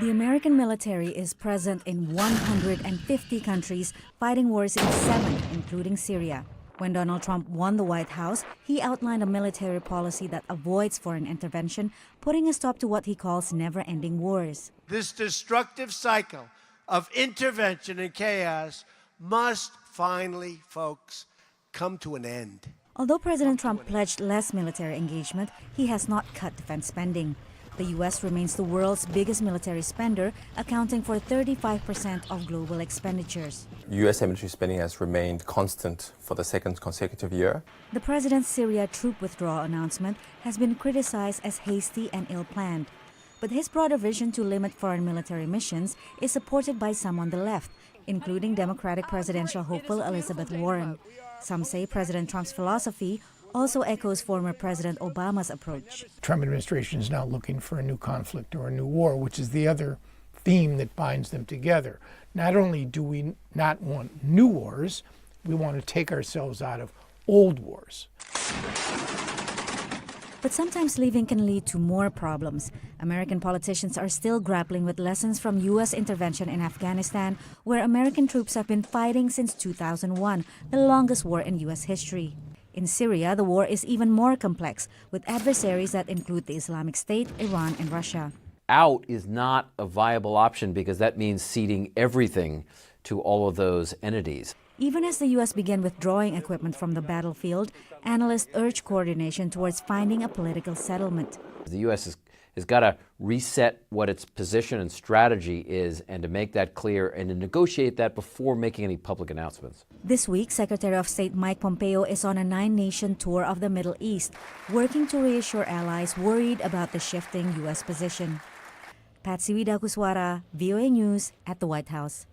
The American military is present in 150 countries, fighting wars in 7, including Syria. When Donald Trump won the White House, he outlined a military policy that avoids foreign intervention, putting a stop to what he calls never-ending wars. This destructive cycle of intervention and chaos must finally, folks, come to an end. Although President Trump pledged less military engagement, he has not cut defense spending. The U.S. remains the world's biggest military spender, accounting for 35% of global expenditures. U.S. military spending has remained constant for the second consecutive year. The president's Syria troop withdrawal announcement has been criticized as hasty and ill-planned. But his broader vision to limit foreign military missions is supported by some on the left, including Democratic presidential hopeful Elizabeth Warren. Some say President Trump's philosophy also echoes former President Obama's approach. The Trump administration is now looking for a new conflict or a new war, which is the other theme that binds them together. Not only do we not want new wars, we want to take ourselves out of old wars. But sometimes leaving can lead to more problems. American politicians are still grappling with lessons from U.S. intervention in Afghanistan, where American troops have been fighting since 2001, the longest war in U.S. history. In Syria, the war is even more complex, with adversaries that include the Islamic State, Iran, and Russia. Out is not a viable option because that means ceding everything to all of those entities. Even as the U.S. began withdrawing equipment from the battlefield, analysts urge coordination towards finding a political settlement. The U.S. has got to reset what its position and strategy is and to make that clear and to negotiate that before making any public announcements. This week, Secretary of State Mike Pompeo is on a 9-nation tour of the Middle East, working to reassure allies worried about the shifting U.S. position. Patsy Widakuswara, VOA News at the White House.